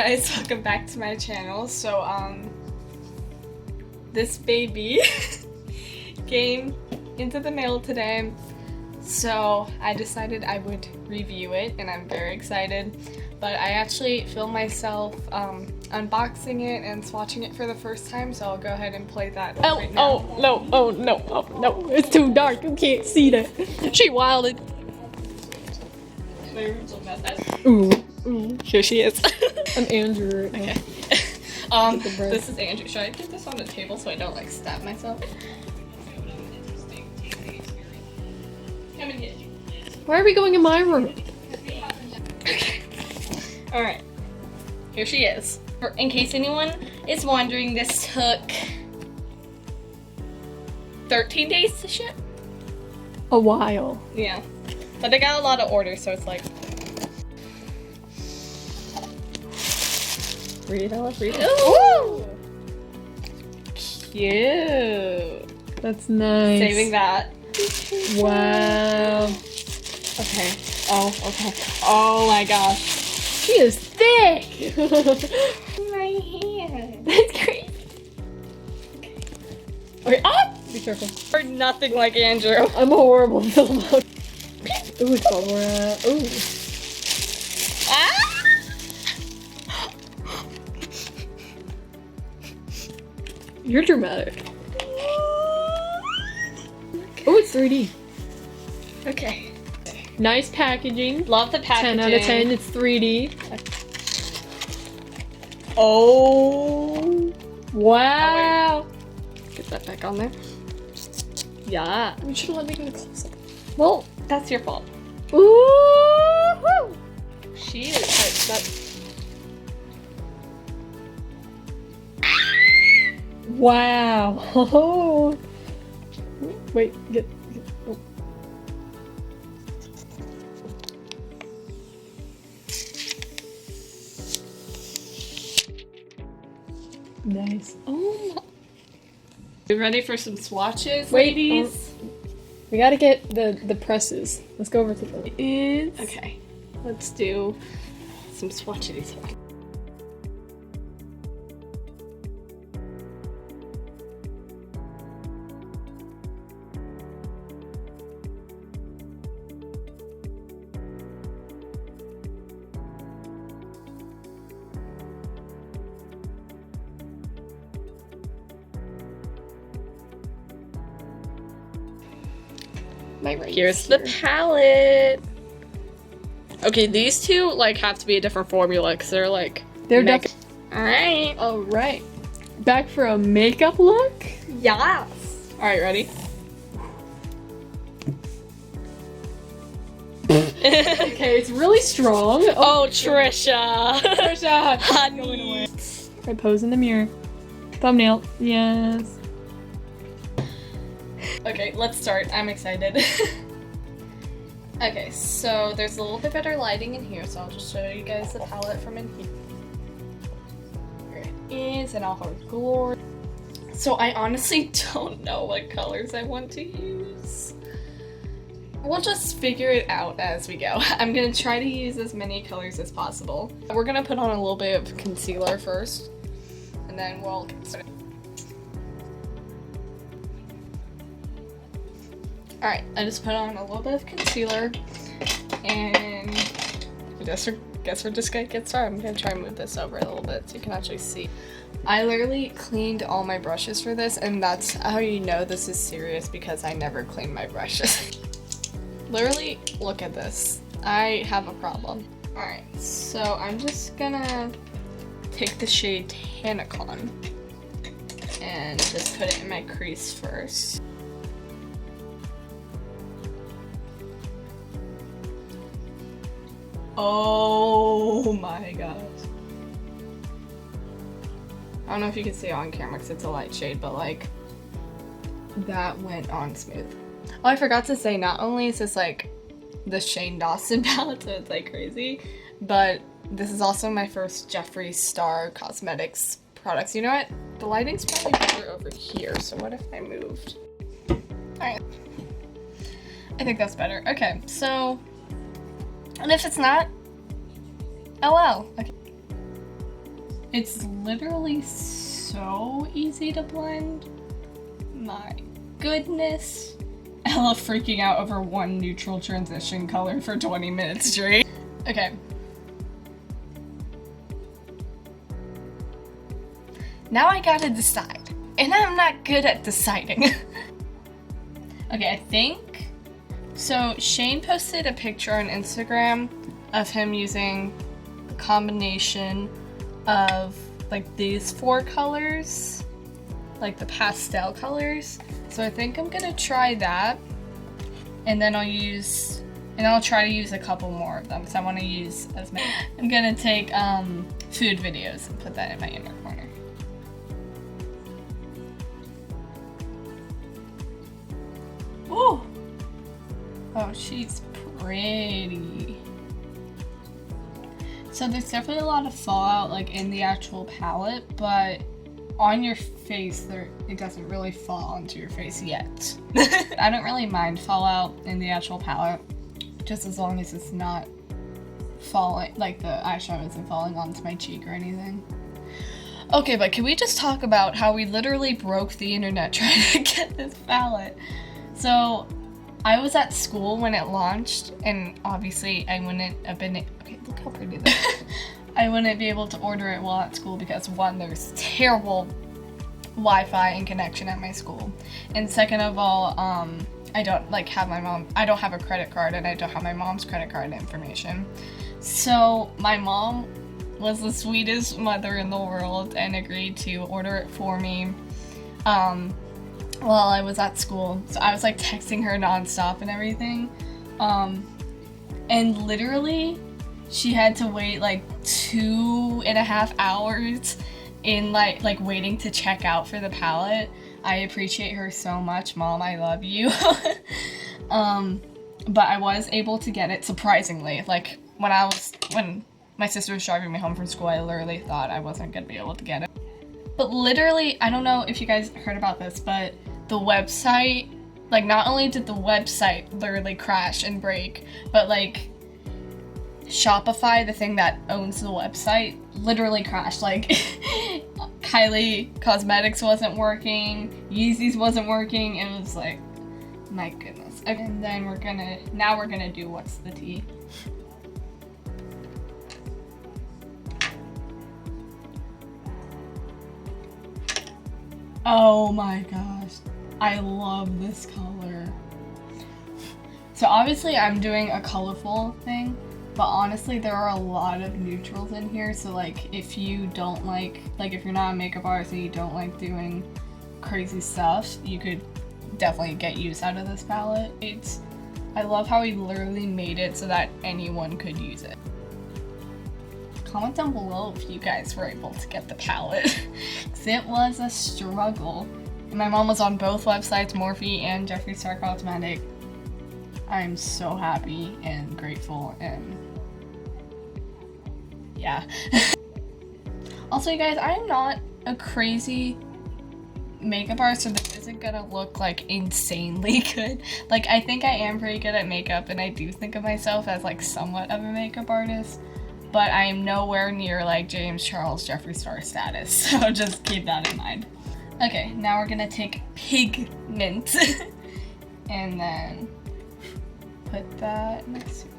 guys, welcome back to my channel. So this baby came into the mail today, so I decided I would review it and I'm very excited. But I actually filmed myself unboxing it and swatching it for the first time, so I'll go ahead and play that right now. Oh no, it's too dark, you can't see that. She wilded. Ooh, Here she is. I'm Andrew. Okay. This is Andrew. Should I put this on the table so I don't like stab myself? Come in here. Why are we going in my room? Okay. Alright. Here she is. In case anyone is wondering, this took 13 days to ship. A while. Yeah. But they got a lot of orders, so it's like... Read it out, read it. Ooh! Cute. That's nice. Saving that. Wow. Okay. Oh, okay. Oh my gosh. She is thick. My hand. That's great. Okay. Ah! Be careful. You're nothing like Andrew. I'm a horrible filmer. Ooh, it's bubble wrap. Ooh. Ah! You're dramatic. Oh, it's 3D. Okay. Nice packaging. Love the packaging. 10 out of 10. It's 3D. Oh. Wow. Get that back on there. Yeah. You should let me get a close up. Well, That's your fault. ooh. She is. Wow. Wait, get oh. Nice. Oh. You ready for some swatches, Wait, ladies? We gotta get the presses. Let's go over to them. Okay. Let's do some swatchity swatch. Here's the palette. Okay, these two like have to be a different formula because they're like They're Alright. all right. Back for a makeup look. Yes. Alright, ready? Okay, it's really strong. Oh, Trisha. Trisha, Honey. I pose in the mirror. Thumbnail. Yes. Okay, let's start. I'm excited. Okay, so there's a little bit better lighting in here, so I'll just show you guys the palette from in here. Here it is in all her glory. So I honestly don't know what colors I want to use. We'll just figure it out as we go. I'm gonna try to use as many colors as possible. We're gonna put on a little bit of concealer first, and then we'll get started. Alright, I just put on a little bit of concealer, and I guess we're just gonna get started. I'm gonna try and move this over a little bit so you can actually see. I literally cleaned all my brushes for this, and that's how you know this is serious because I never clean my brushes. Literally, look at this. I have a problem. Alright, so I'm just gonna take the shade Tannicon and just put it in my crease first. Oh my gosh. I don't know if you can see it on camera because it's a light shade, but like, that went on smooth. Oh, I forgot to say, not only is this like the Shane Dawson palette, so it's like crazy, but this is also my first Jeffree Star Cosmetics products. You know what? The lighting's probably better over here, so what if I moved? Alright. I think that's better. Okay, so, and if it's not, oh well. Okay. It's literally so easy to blend. My goodness. Ella freaking out over one neutral transition color for 20 minutes straight. Okay. Now I gotta decide. And I'm not good at deciding. Okay, I think... So Shane posted a picture on Instagram of him using a combination of like these 4 colors, like the pastel colors. So I think I'm gonna try that, and then I'll try to use a couple more of them because I want to use as many. I'm gonna take food videos and put that in my inner corner. Ooh! Oh, she's pretty. So there's definitely a lot of fallout like in the actual palette, but on your face it doesn't really fall onto your face yet. I don't really mind fallout in the actual palette, just as long as it's not falling, like the eyeshadow isn't falling onto my cheek or anything. Okay, but can we just talk about how we literally broke the internet trying to get this palette? So I was at school when it launched, and obviously I wouldn't have been, okay, look how pretty that is. I wouldn't be able to order it while at school because 1, there's terrible Wi-Fi and connection at my school, and second of all, I don't have a credit card, and I don't have my mom's credit card information. So my mom was the sweetest mother in the world and agreed to order it for me while I was at school. So I was like texting her nonstop and everything, and literally she had to wait like 2.5 hours in like waiting to check out for the palette. I appreciate her so much, Mom. I love you. But I was able to get it surprisingly. Like when my sister was driving me home from school, I literally thought I wasn't gonna be able to get it. But literally, I don't know if you guys heard about this, but the website, like not only did the website literally crash and break, but like Shopify, the thing that owns the website, literally crashed. Like Kylie Cosmetics wasn't working, Yeezy's wasn't working, and it was like, my goodness. And then we're gonna do what's the tea. Oh my gosh, I love this color. So obviously I'm doing a colorful thing, but honestly there are a lot of neutrals in here, so like if you don't like if you're not a makeup artist and you don't like doing crazy stuff, you could definitely get use out of this palette. I love how he literally made it so that anyone could use it. Comment down below if you guys were able to get the palette, because it was a struggle. And my mom was on both websites, Morphe and Jeffree Star Cosmetic. I'm so happy and grateful, and yeah. Also, you guys, I'm not a crazy makeup artist, so this isn't gonna look like insanely good. Like, I think I am pretty good at makeup, and I do think of myself as like somewhat of a makeup artist, but I am nowhere near like James Charles Jeffree Star status, so just keep that in mind. Okay, now we're gonna take pigment and then put that next to it.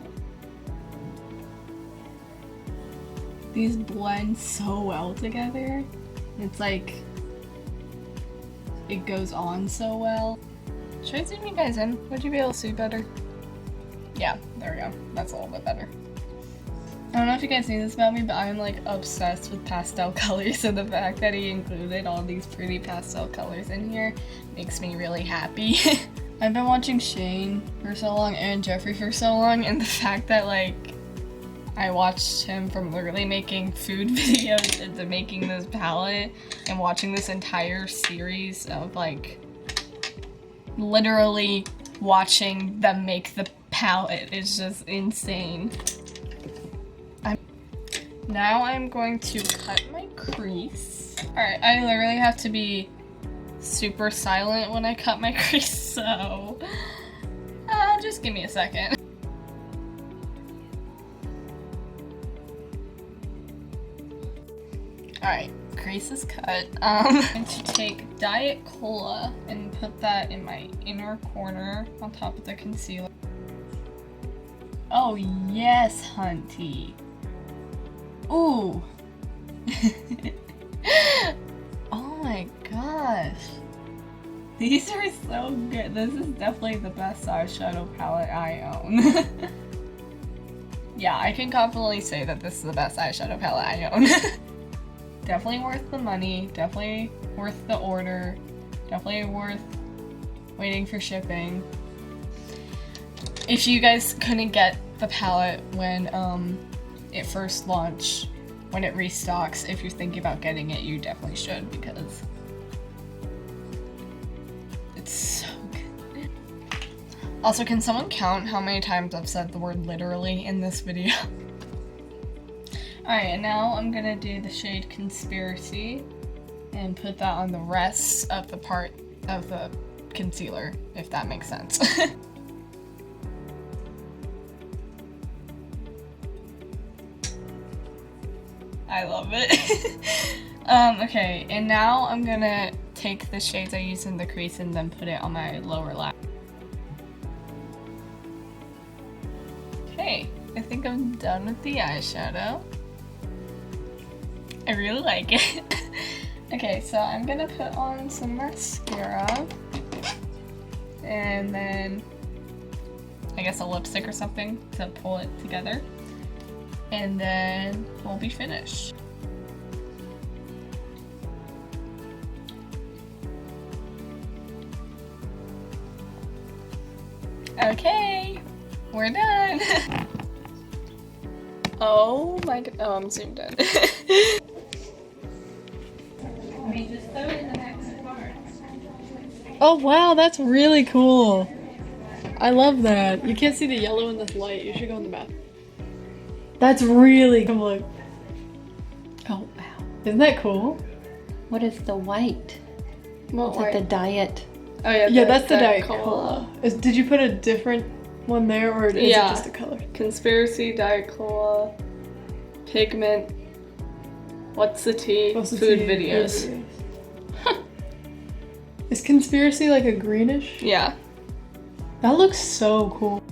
These blend so well together. It's like, it goes on so well. Should I zoom you guys in? Would you be able to see better? Yeah, there we go. That's a little bit better. I don't know if you guys knew this about me, but I'm like obsessed with pastel colors, and the fact that he included all these pretty pastel colors in here makes me really happy. I've been watching Shane for so long and Jeffree for so long, and the fact that like I watched him from literally making food videos into making this palette and watching this entire series of like literally watching them make the palette is just insane. Now I'm going to cut my crease. Alright, I literally have to be super silent when I cut my crease, so just give me a second. Alright, crease is cut. I'm going to take Diet Cola and put that in my inner corner on top of the concealer. Oh yes, hunty. Ooh. Oh my gosh. These are so good. This is definitely the best eyeshadow palette I own. Yeah, I can confidently say that this is the best eyeshadow palette I own. Definitely worth the money, definitely worth the order, definitely worth waiting for shipping. If you guys couldn't get the palette when it first launched, when it restocks, if you're thinking about getting it, you definitely should because it's so good. Also, can someone count how many times I've said the word literally in this video? Alright, and now I'm gonna do the shade Conspiracy and put that on the rest of the part of the concealer, if that makes sense. I love it. Okay, and now I'm gonna take the shades I used in the crease and then put it on my lower lash. Okay, I think I'm done with the eyeshadow. I really like it. Okay, so I'm gonna put on some mascara and then I guess a lipstick or something to pull it together, and then we'll be finished. Okay, we're done. Oh my god, oh, I'm zoomed in. Oh wow, that's really cool. I love that. You can't see the yellow in this light. You should go in the bathroom. That's really cool. Look. Oh wow. Isn't that cool? What is the white? What Is that the diet? Oh yeah, Yeah, that's the Diet Cola. Did you put a different one there, or is it just a color? Conspiracy, Diet Cola, Pigment, What's the Tea, What's the Food tea? Videos. Is Conspiracy like a greenish? Yeah. That looks so cool.